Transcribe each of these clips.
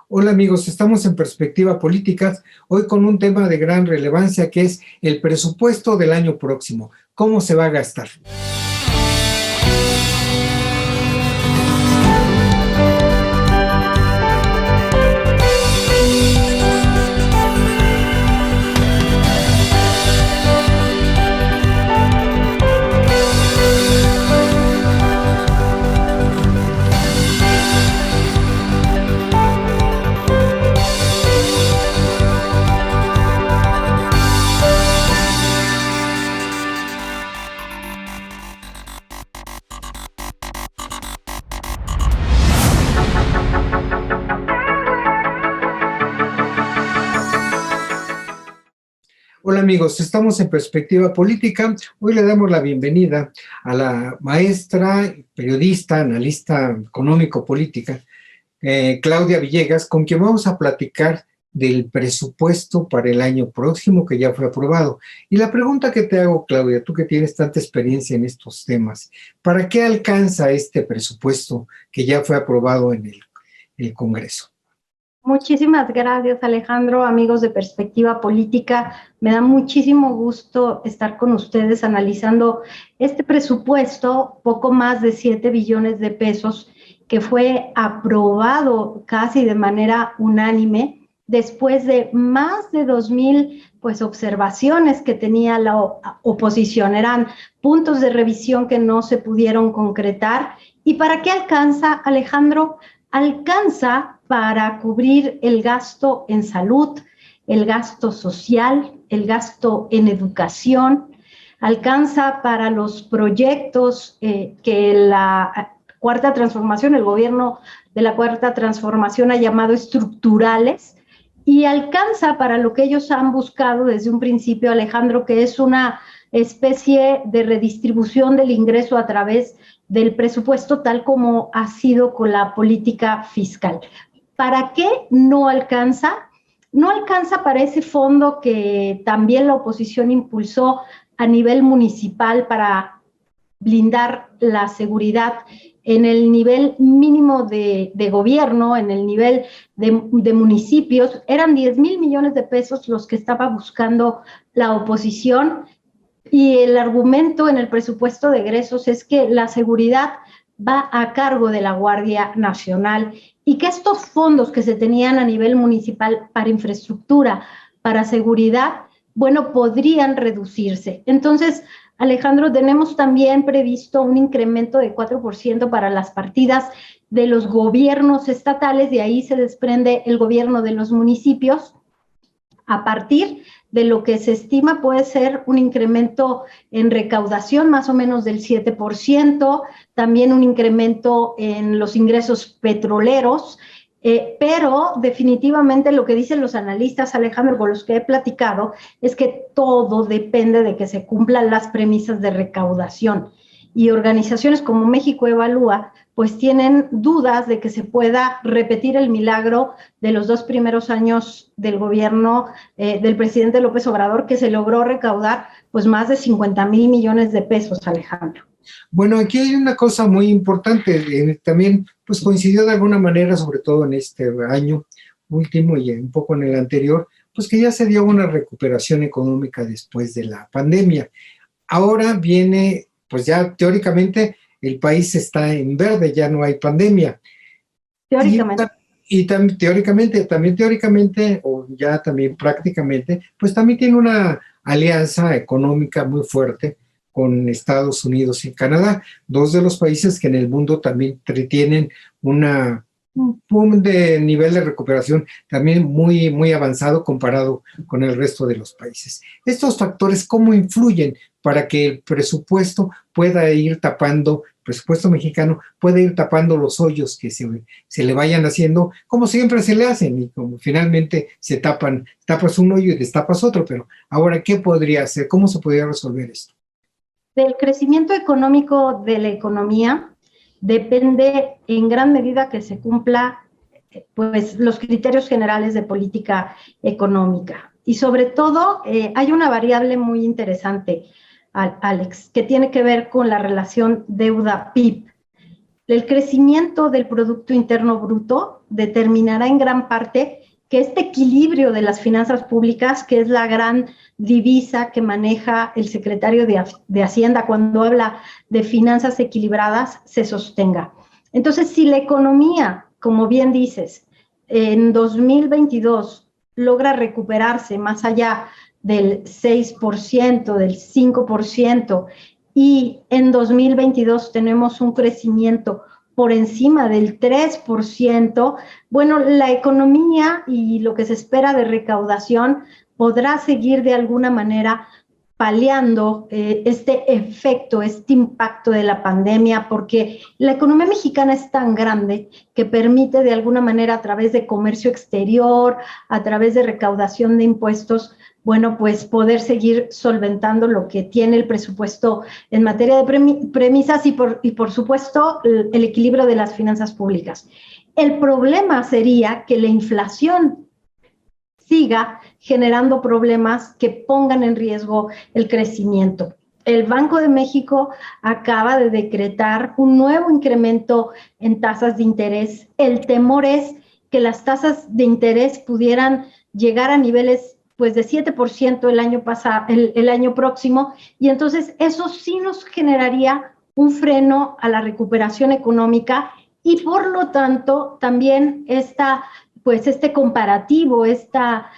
Hola amigos, estamos en Perspectiva Política, hoy con un tema de gran relevancia que es el presupuesto del año próximo. ¿Cómo se va a gastar? Hola amigos, estamos en Perspectiva Política. Hoy le damos la bienvenida a la maestra, periodista, analista económico-política, Claudia Villegas, con quien vamos a platicar del presupuesto para el año próximo que ya fue aprobado. Y la pregunta que te hago, Claudia, tú que tienes tanta experiencia en estos temas, ¿para qué alcanza este presupuesto que ya fue aprobado en el Congreso? Muchísimas gracias, Alejandro, amigos de Perspectiva Política. Me da muchísimo gusto estar con ustedes analizando este presupuesto, poco más de 7 billones de pesos, que fue aprobado casi de manera unánime después de más de 2,000 observaciones que tenía la oposición. Eran puntos de revisión que no se pudieron concretar. ¿Y para qué alcanza, Alejandro? Alcanza para cubrir el gasto en salud, el gasto social, el gasto en educación, alcanza para los proyectos que la Cuarta Transformación, el gobierno de la Cuarta Transformación ha llamado estructurales, y alcanza para lo que ellos han buscado desde un principio, Alejandro, que es una especie de redistribución del ingreso a través del presupuesto, tal como ha sido con la política fiscal. ¿Para qué no alcanza? No alcanza para ese fondo que también la oposición impulsó a nivel municipal para blindar la seguridad en el nivel mínimo de gobierno, en el nivel de municipios. Eran 10,000 millones de pesos los que estaba buscando la oposición, y el argumento en el presupuesto de egresos es que la seguridad va a cargo de la Guardia Nacional y que estos fondos que se tenían a nivel municipal para infraestructura, para seguridad, bueno, podrían reducirse. Entonces, Alejandro, tenemos también previsto un incremento de 4% para las partidas de los gobiernos estatales, de ahí se desprende el gobierno de los municipios, a partir de lo que se estima puede ser un incremento en recaudación más o menos del 7%, también un incremento en los ingresos petroleros, pero definitivamente lo que dicen los analistas, Alejandro, con los que he platicado, es que todo depende de que se cumplan las premisas de recaudación. Y organizaciones como México Evalúa pues tienen dudas de que se pueda repetir el milagro de los 2 primeros años del gobierno del presidente López Obrador, que se logró recaudar pues más de 50,000 millones de pesos, Alejandro. Bueno, aquí hay una cosa muy importante, también pues coincidió de alguna manera, sobre todo en este año último y un poco en el anterior, pues que ya se dio una recuperación económica después de la pandemia. Ahora viene, pues ya teóricamente el país está en verde, ya no hay pandemia. Teóricamente. Y teóricamente, o ya también prácticamente, pues también tiene una alianza económica muy fuerte con Estados Unidos y Canadá, dos de los países que en el mundo también tienen un de nivel de recuperación también muy, muy avanzado comparado con el resto de los países. Estos factores, ¿cómo influyen para que el presupuesto pueda ir tapando, presupuesto mexicano, puede ir tapando los hoyos que se le vayan haciendo, como siempre se le hacen, y como finalmente se tapas un hoyo y destapas otro? Pero ahora, ¿qué podría hacer? ¿Cómo se podría resolver esto? Del crecimiento económico de la economía depende en gran medida que se cumpla pues los criterios generales de política económica. Y sobre todo hay una variable muy interesante, Alex, que tiene que ver con la relación deuda-PIB. El crecimiento del Producto Interno Bruto determinará en gran parte que este equilibrio de las finanzas públicas, que es la gran divisa que maneja el secretario de Hacienda cuando habla de finanzas equilibradas, se sostenga. Entonces, si la economía, como bien dices, en 2022 logra recuperarse más allá del 6%, del 5%, y en 2022 tenemos un crecimiento por encima del 3%, bueno, la economía y lo que se espera de recaudación podrá seguir de alguna manera paliando este efecto, este impacto de la pandemia, porque la economía mexicana es tan grande que permite de alguna manera a través de comercio exterior, a través de recaudación de impuestos, bueno, pues poder seguir solventando lo que tiene el presupuesto en materia de premisas y por supuesto el equilibrio de las finanzas públicas. El problema sería que la inflación siga generando problemas que pongan en riesgo el crecimiento. El Banco de México acaba de decretar un nuevo incremento en tasas de interés. El temor es que las tasas de interés pudieran llegar a niveles pues de 7% el año pasado, el año próximo, y entonces eso sí nos generaría un freno a la recuperación económica y por lo tanto también este comparativo, esta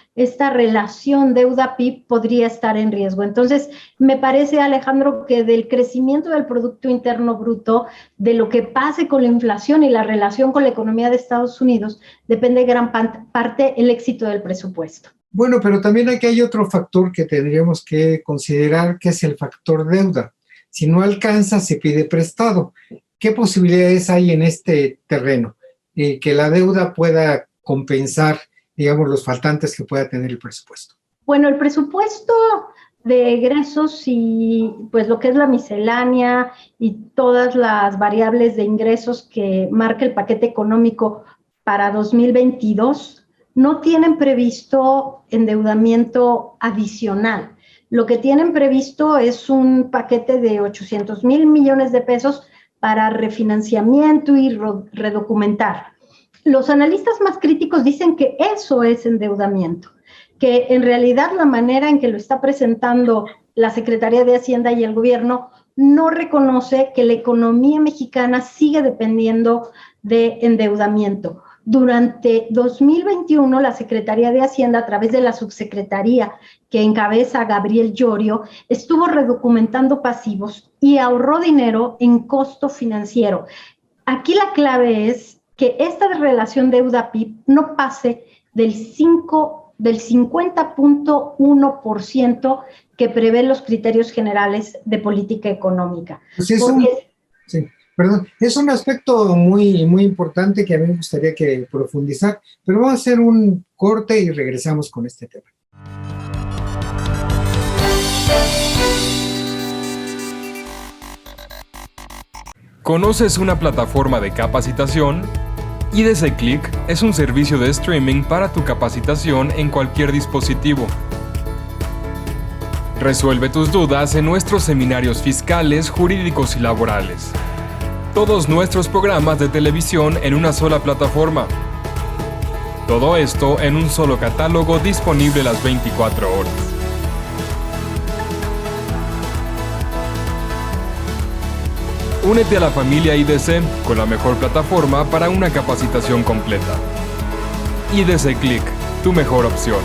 relación deuda-PIB podría estar en riesgo. Entonces, me parece, Alejandro, que del crecimiento del Producto Interno Bruto, de lo que pase con la inflación y la relación con la economía de Estados Unidos, depende gran parte el éxito del presupuesto. Bueno, pero también aquí hay otro factor que tendríamos que considerar, que es el factor deuda. Si no alcanza, se pide prestado. ¿Qué posibilidades hay en este terreno? Que la deuda pueda compensar, digamos, los faltantes que pueda tener el presupuesto. Bueno, el presupuesto de egresos y pues lo que es la miscelánea y todas las variables de ingresos que marca el paquete económico para 2022 no tienen previsto endeudamiento adicional. Lo que tienen previsto es un paquete de 800,000 millones de pesos para refinanciamiento y redocumentar. Los analistas más críticos dicen que eso es endeudamiento, que en realidad la manera en que lo está presentando la Secretaría de Hacienda y el gobierno no reconoce que la economía mexicana sigue dependiendo de endeudamiento. Durante 2021, la Secretaría de Hacienda, a través de la subsecretaría que encabeza Gabriel Llorio, estuvo redocumentando pasivos y ahorró dinero en costo financiero. Aquí la clave es que esta relación deuda-PIB no pase del 50.1% que prevén los criterios generales de política económica. Pues perdón, es un aspecto muy, muy importante que a mí me gustaría que profundizar, pero vamos a hacer un corte y regresamos con este tema. ¿Conoces una plataforma de capacitación? IDC Click es un servicio de streaming para tu capacitación en cualquier dispositivo. Resuelve tus dudas en nuestros seminarios fiscales, jurídicos y laborales. Todos nuestros programas de televisión en una sola plataforma. Todo esto en un solo catálogo disponible las 24 horas. Únete a la familia IDC con la mejor plataforma para una capacitación completa. IDC Click, tu mejor opción.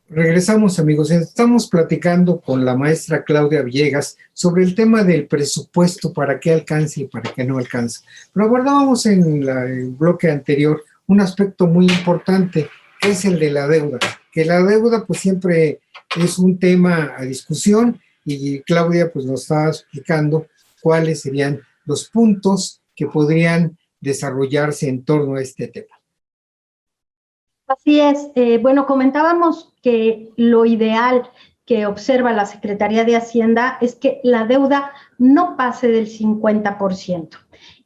Regresamos, amigos. Estamos platicando con la maestra Claudia Villegas sobre el tema del presupuesto, para qué alcanza y para qué no alcanza. Pero abordábamos en el bloque anterior un aspecto muy importante, que es el de la deuda. Que la deuda pues siempre es un tema a discusión y Claudia pues nos está explicando cuáles serían los puntos que podrían desarrollarse en torno a este tema. Así es. Bueno, comentábamos que lo ideal que observa la Secretaría de Hacienda es que la deuda no pase del 50%.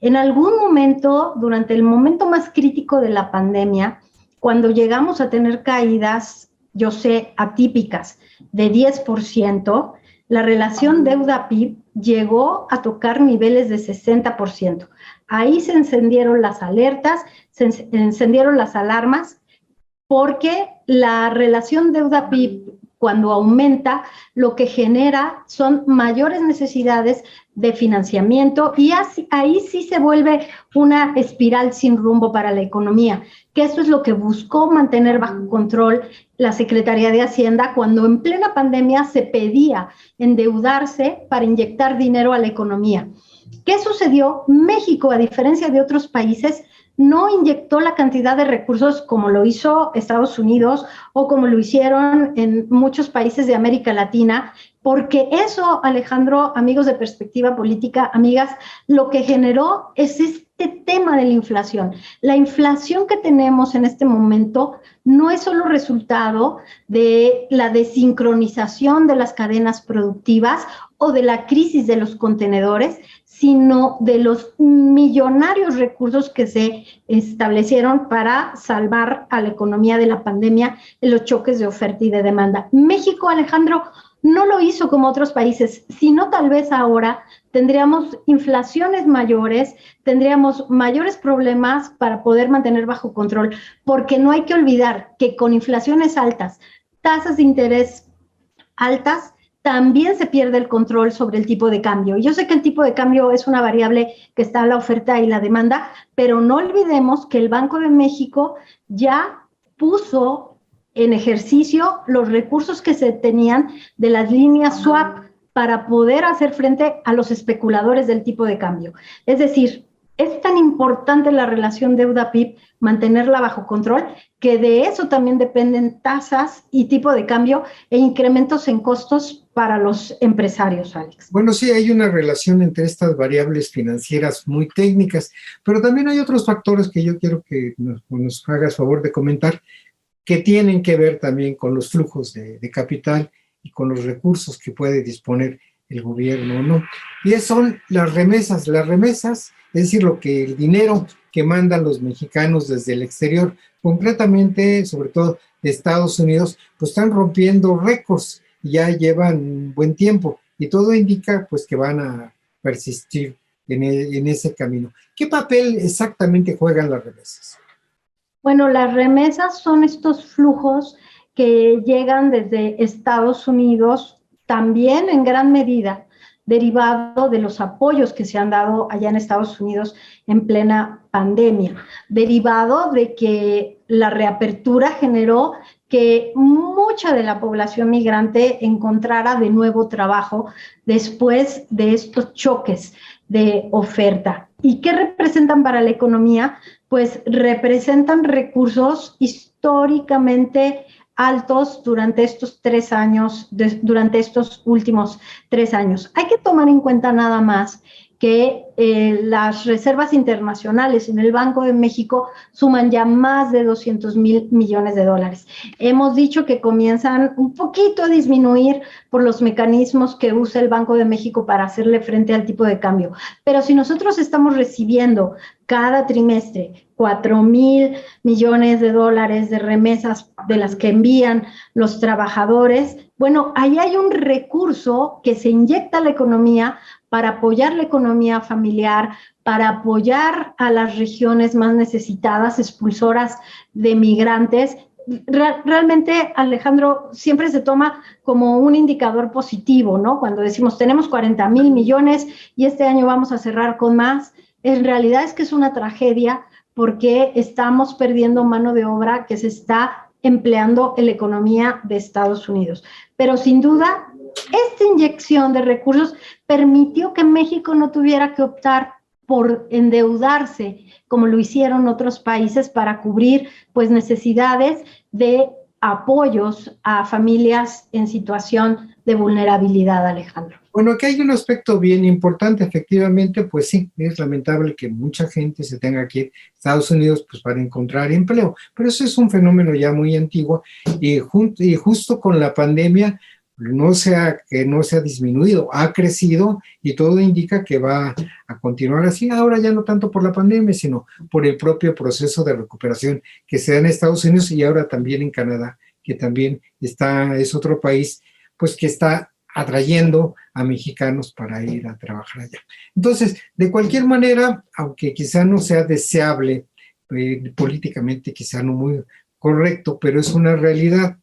En algún momento, durante el momento más crítico de la pandemia, cuando llegamos a tener caídas, yo sé, atípicas de 10%, la relación deuda-PIB llegó a tocar niveles de 60%. Ahí se encendieron las alertas, se encendieron las alarmas, porque la relación deuda-PIB, cuando aumenta, lo que genera son mayores necesidades de financiamiento y ahí sí se vuelve una espiral sin rumbo para la economía, que eso es lo que buscó mantener bajo control la Secretaría de Hacienda cuando en plena pandemia se pedía endeudarse para inyectar dinero a la economía. ¿Qué sucedió? México, a diferencia de otros países, no inyectó la cantidad de recursos como lo hizo Estados Unidos o como lo hicieron en muchos países de América Latina, porque eso, Alejandro, amigos de Perspectiva Política, amigas, lo que generó es este tema de la inflación. La inflación que tenemos en este momento no es solo resultado de la desincronización de las cadenas productivas o de la crisis de los contenedores, sino de los millonarios recursos que se establecieron para salvar a la economía de la pandemia en los choques de oferta y de demanda. México, Alejandro, no lo hizo como otros países, sino tal vez ahora tendríamos inflaciones mayores, tendríamos mayores problemas para poder mantener bajo control, porque no hay que olvidar que con inflaciones altas, tasas de interés altas, también se pierde el control sobre el tipo de cambio. Yo sé que el tipo de cambio es una variable que está en la oferta y la demanda, pero no olvidemos que el Banco de México ya puso en ejercicio los recursos que se tenían de las líneas swap para poder hacer frente a los especuladores del tipo de cambio. Es decir, es tan importante la relación deuda-PIB, mantenerla bajo control, que de eso también dependen tasas y tipo de cambio e incrementos en costos para los empresarios, Alex. Bueno, sí, hay una relación entre estas variables financieras muy técnicas, pero también hay otros factores que yo quiero que nos hagas favor de comentar, que tienen que ver también con los flujos de capital y con los recursos que puede disponer el gobierno o no. Y son las remesas. Las remesas, es decir, el dinero que mandan los mexicanos desde el exterior, concretamente, sobre todo de Estados Unidos, pues están rompiendo récords, ya llevan un buen tiempo, y todo indica pues que van a persistir en ese camino. ¿Qué papel exactamente juegan las remesas? Bueno, las remesas son estos flujos que llegan desde Estados Unidos, también en gran medida derivado de los apoyos que se han dado allá en Estados Unidos en plena pandemia, derivado de que la reapertura generó que mucha de la población migrante encontrara de nuevo trabajo después de estos choques de oferta. ¿Y qué representan para la economía? Pues representan recursos históricamente altos durante estos 3 años, durante estos últimos 3 años. Hay que tomar en cuenta nada más que las reservas internacionales en el Banco de México suman ya más de 200,000 millones de dólares. Hemos dicho que comienzan un poquito a disminuir por los mecanismos que usa el Banco de México para hacerle frente al tipo de cambio. Pero si nosotros estamos recibiendo cada trimestre 4,000 millones de dólares de remesas de las que envían los trabajadores, bueno, ahí hay un recurso que se inyecta a la economía para apoyar la economía familiar, para apoyar a las regiones más necesitadas, expulsoras de migrantes. Realmente, Alejandro, siempre se toma como un indicador positivo, ¿no? Cuando decimos tenemos 40,000 millones y este año vamos a cerrar con más, en realidad es que es una tragedia porque estamos perdiendo mano de obra que se está empleando en la economía de Estados Unidos. Pero sin duda, esta inyección de recursos permitió que México no tuviera que optar por endeudarse, como lo hicieron otros países, para cubrir pues necesidades de apoyos a familias en situación de vulnerabilidad, Alejandro. Bueno, aquí hay un aspecto bien importante, efectivamente, pues sí, es lamentable que mucha gente se tenga que ir a Estados Unidos pues, para encontrar empleo, pero eso es un fenómeno ya muy antiguo y justo con la pandemia, que no se ha disminuido, ha crecido y todo indica que va a continuar así, ahora ya no tanto por la pandemia, sino por el propio proceso de recuperación que se da en Estados Unidos y ahora también en Canadá, que también es otro país, pues que está atrayendo a mexicanos para ir a trabajar allá. Entonces, de cualquier manera, aunque quizá no sea deseable, políticamente quizá no muy correcto, pero es una realidad.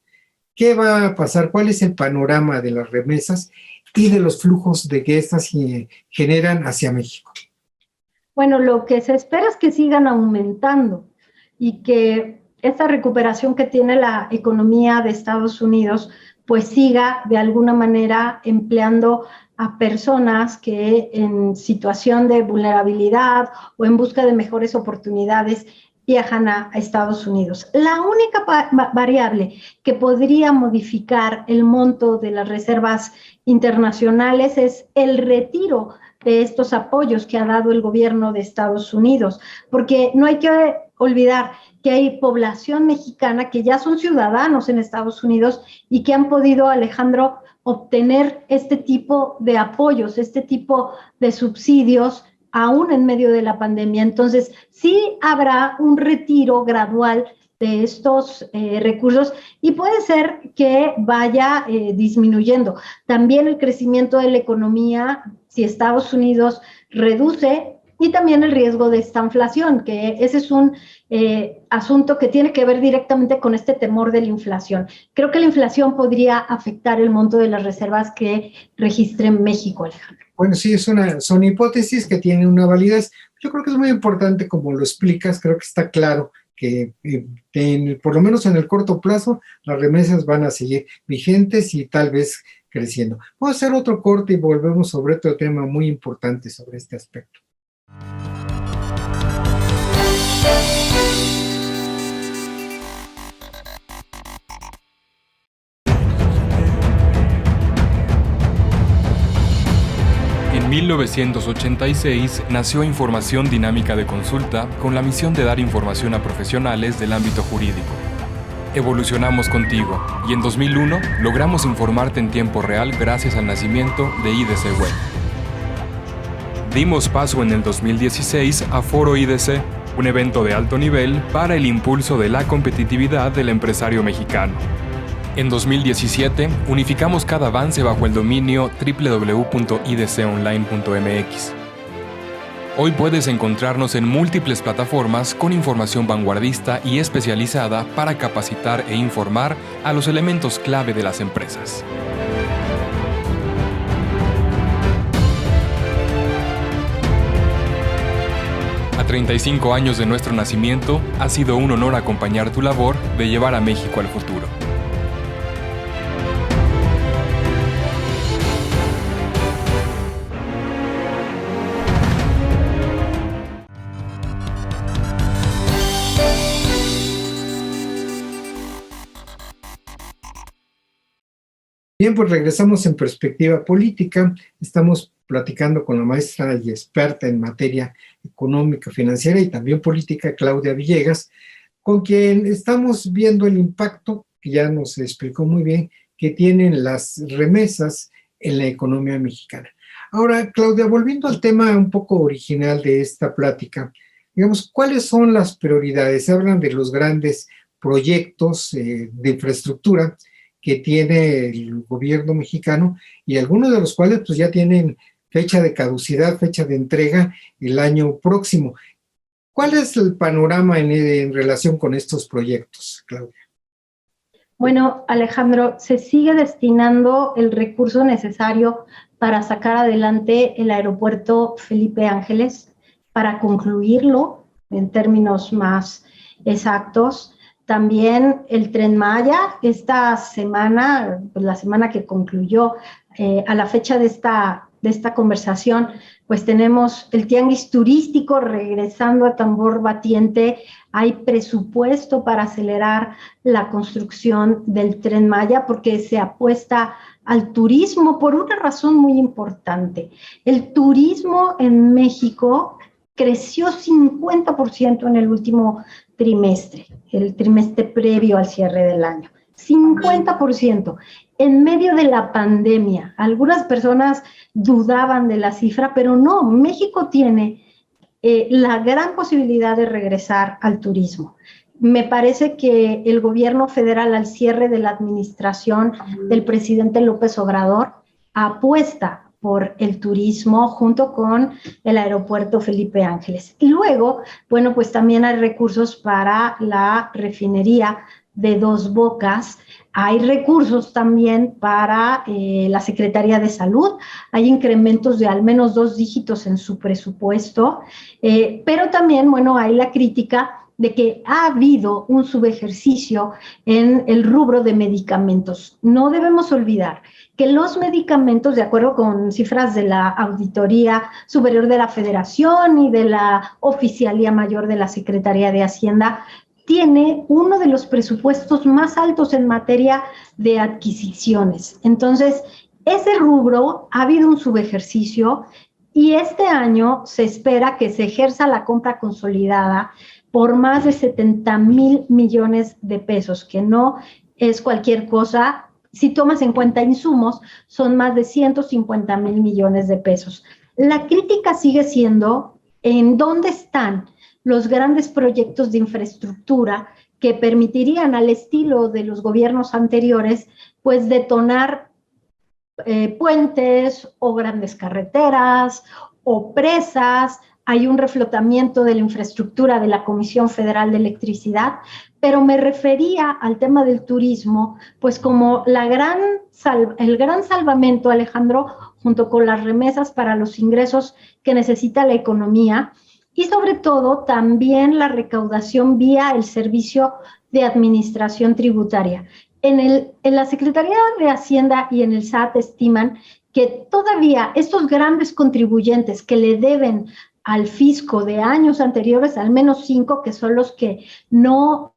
¿Qué va a pasar? ¿Cuál es el panorama de las remesas y de los flujos de que estas generan hacia México? Bueno, lo que se espera es que sigan aumentando y que esta recuperación que tiene la economía de Estados Unidos pues siga de alguna manera empleando a personas que en situación de vulnerabilidad o en busca de mejores oportunidades viajan a Estados Unidos. La única variable que podría modificar el monto de las reservas internacionales es el retiro de estos apoyos que ha dado el gobierno de Estados Unidos, porque no hay que olvidar que hay población mexicana que ya son ciudadanos en Estados Unidos y que han podido, Alejandro, obtener este tipo de apoyos, este tipo de subsidios, aún en medio de la pandemia. Entonces, sí habrá un retiro gradual de estos recursos y puede ser que vaya disminuyendo. También el crecimiento de la economía, si Estados Unidos reduce, y también el riesgo de esta inflación, que ese es un asunto que tiene que ver directamente con este temor de la inflación. Creo que la inflación podría afectar el monto de las reservas que registre México, Alejandro. Bueno, sí, son hipótesis que tienen una validez. Yo creo que es muy importante, como lo explicas, creo que está claro que por lo menos en el corto plazo las remesas van a seguir vigentes y tal vez creciendo. Vamos a hacer otro corte y volvemos sobre otro tema muy importante sobre este aspecto. En 1986 nació Información Dinámica de Consulta con la misión de dar información a profesionales del ámbito jurídico. Evolucionamos contigo y en 2001 logramos informarte en tiempo real gracias al nacimiento de IDC Web. Dimos paso en el 2016 a Foro IDC, un evento de alto nivel para el impulso de la competitividad del empresario mexicano. En 2017, unificamos cada avance bajo el dominio www.idconline.mx. Hoy puedes encontrarnos en múltiples plataformas con información vanguardista y especializada para capacitar e informar a los elementos clave de las empresas. A 35 años de nuestro nacimiento, ha sido un honor acompañar tu labor de llevar a México al futuro. Bien, pues regresamos en Perspectiva Política. Estamos platicando con la maestra y experta en materia económica, financiera y también política, Claudia Villegas, con quien estamos viendo el impacto, que ya nos explicó muy bien, que tienen las remesas en la economía mexicana. Ahora, Claudia, volviendo al tema un poco original de esta plática, digamos, ¿cuáles son las prioridades? Se hablan de los grandes proyectos de infraestructura que tiene el gobierno mexicano y algunos de los cuales pues ya tienen fecha de caducidad, fecha de entrega el año próximo. ¿Cuál es el panorama en relación con estos proyectos, Claudia? Bueno, Alejandro, se sigue destinando el recurso necesario para sacar adelante el aeropuerto Felipe Ángeles, para concluirlo en términos más exactos. También el Tren Maya, esta semana, pues la semana que concluyó, a la fecha de esta conversación, pues tenemos el tianguis turístico regresando a tambor batiente. Hay presupuesto para acelerar la construcción del Tren Maya porque se apuesta al turismo por una razón muy importante. El turismo en México creció 50% en el último trimestre, el trimestre previo al cierre del año. 50%. en medio de la pandemia. Algunas personas dudaban de la cifra, pero no, México tiene la gran posibilidad de regresar al turismo. Me parece que el gobierno federal, al cierre de la administración del presidente López Obrador, apuesta por el turismo junto con el aeropuerto Felipe Ángeles. Y luego, bueno, pues también hay recursos para la refinería de Dos Bocas. Hay recursos también para la Secretaría de Salud, hay incrementos de al menos 2 dígitos en su presupuesto, pero también, bueno, hay la crítica de que ha habido un subejercicio en el rubro de medicamentos. No debemos olvidar que los medicamentos, de acuerdo con cifras de la Auditoría Superior de la Federación y de la Oficialía Mayor de la Secretaría de Hacienda, tiene uno de los presupuestos más altos en materia de adquisiciones. Entonces, ese rubro ha habido un subejercicio y este año se espera que se ejerza la compra consolidada por más de 70,000 millones de pesos, que no es cualquier cosa. Si tomas en cuenta insumos, son más de 150,000 millones de pesos. La crítica sigue siendo en dónde están los grandes proyectos de infraestructura que permitirían, al estilo de los gobiernos anteriores, pues detonar puentes o grandes carreteras o presas. Hay un reflotamiento de la infraestructura de la Comisión Federal de Electricidad, pero me refería al tema del turismo, pues como el gran salvamento, Alejandro, junto con las remesas para los ingresos que necesita la economía, y sobre todo también la recaudación vía el Servicio de Administración Tributaria. En la Secretaría de Hacienda y en el SAT estiman que todavía estos grandes contribuyentes que le deben al fisco de años anteriores, al menos 5, que son los que no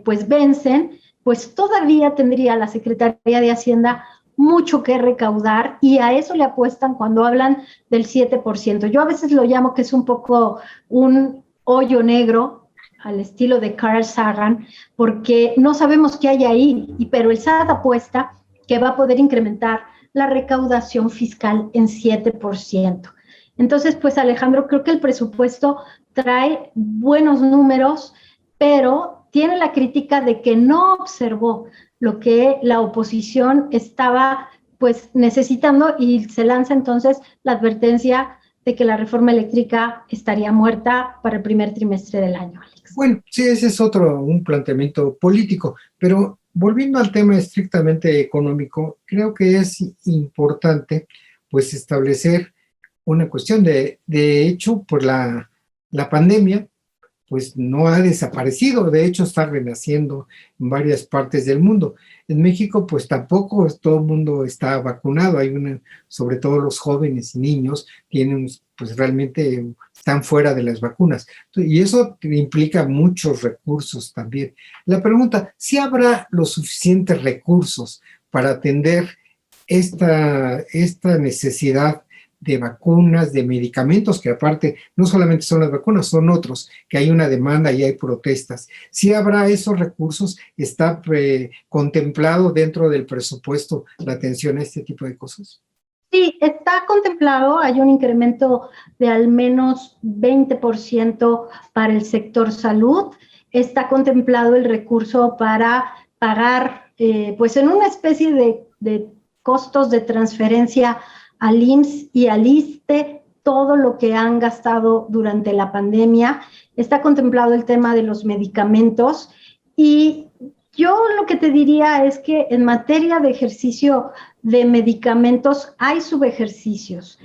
pues vencen, pues todavía tendría la Secretaría de Hacienda mucho que recaudar, y a eso le apuestan cuando hablan del 7%. Yo a veces lo llamo que es un poco un hoyo negro al estilo de Carl Sagan, porque no sabemos qué hay ahí, pero el SAT apuesta que va a poder incrementar la recaudación fiscal en 7%. Entonces, pues Alejandro, creo que el presupuesto trae buenos números, pero tiene la crítica de que no observó lo que la oposición estaba pues necesitando, y se lanza entonces la advertencia de que la reforma eléctrica estaría muerta para el primer trimestre del año, Alex. Bueno, sí, ese es un planteamiento político, pero volviendo al tema estrictamente económico, creo que es importante pues establecer una cuestión. De hecho, por la pandemia, pues no ha desaparecido, de hecho está renaciendo en varias partes del mundo. En México, pues tampoco todo el mundo está vacunado, sobre todo los jóvenes y niños, pues realmente están fuera de las vacunas, y eso implica muchos recursos también. La pregunta, ¿si habrá los suficientes recursos para atender esta necesidad de vacunas, de medicamentos, que aparte no solamente son las vacunas, son otros, que hay una demanda y hay protestas? ¿Sí habrá esos recursos? ¿Está contemplado dentro del presupuesto la atención a este tipo de cosas? Sí, está contemplado. Hay un incremento de al menos 20% para el sector salud. Está contemplado el recurso para pagar, pues en una especie de costos de transferencia al IMSS y al ISSSTE, todo lo que han gastado durante la pandemia. Está contemplado el tema de los medicamentos, y yo lo que te diría es que en materia de ejercicio de medicamentos hay subejercicios.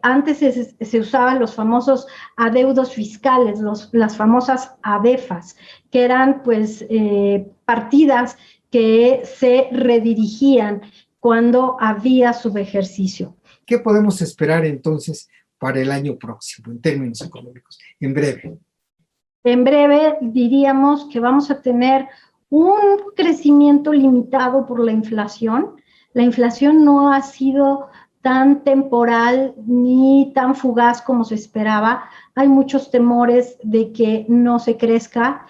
Antes se usaban los famosos adeudos fiscales, las famosas ADEFAS, que eran pues partidas que se redirigían cuando había subejercicio. ¿Qué podemos esperar entonces para el año próximo en términos económicos? En breve. En breve diríamos que vamos a tener un crecimiento limitado por la inflación. La inflación no ha sido tan temporal ni tan fugaz como se esperaba. Hay muchos temores de que no se crezca.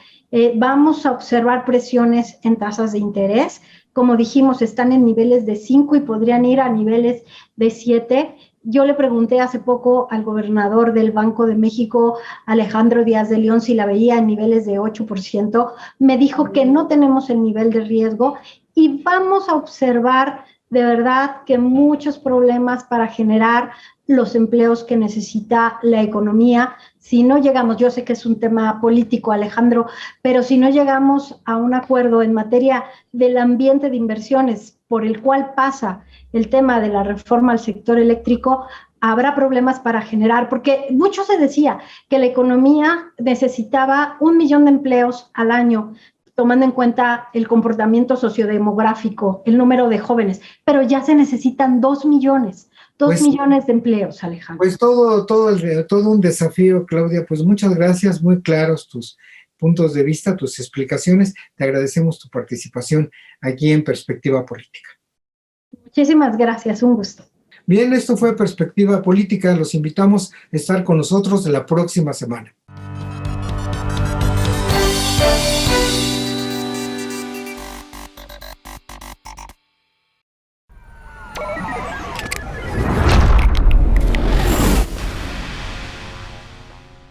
Vamos a observar presiones en tasas de interés, como dijimos, están en niveles de 5 y podrían ir a niveles de 7. Yo le pregunté hace poco al gobernador del Banco de México, Alejandro Díaz de León, si la veía en niveles de 8%. Me dijo que no tenemos el nivel de riesgo y vamos a observar de verdad que muchos problemas para generar los empleos que necesita la economía. Si no llegamos, yo sé que es un tema político, Alejandro, pero si no llegamos a un acuerdo en materia del ambiente de inversiones por el cual pasa el tema de la reforma al sector eléctrico, habrá problemas para generar, porque mucho se decía que la economía necesitaba 1 millón de empleos al año, tomando en cuenta el comportamiento sociodemográfico, el número de jóvenes, pero ya se necesitan 2 millones. 2 millones de empleos, Alejandro. Pues todo un desafío, Claudia. Pues muchas gracias, muy claros tus puntos de vista, tus explicaciones. Te agradecemos tu participación aquí en Perspectiva Política. Muchísimas gracias, un gusto. Bien, esto fue Perspectiva Política. Los invitamos a estar con nosotros la próxima semana.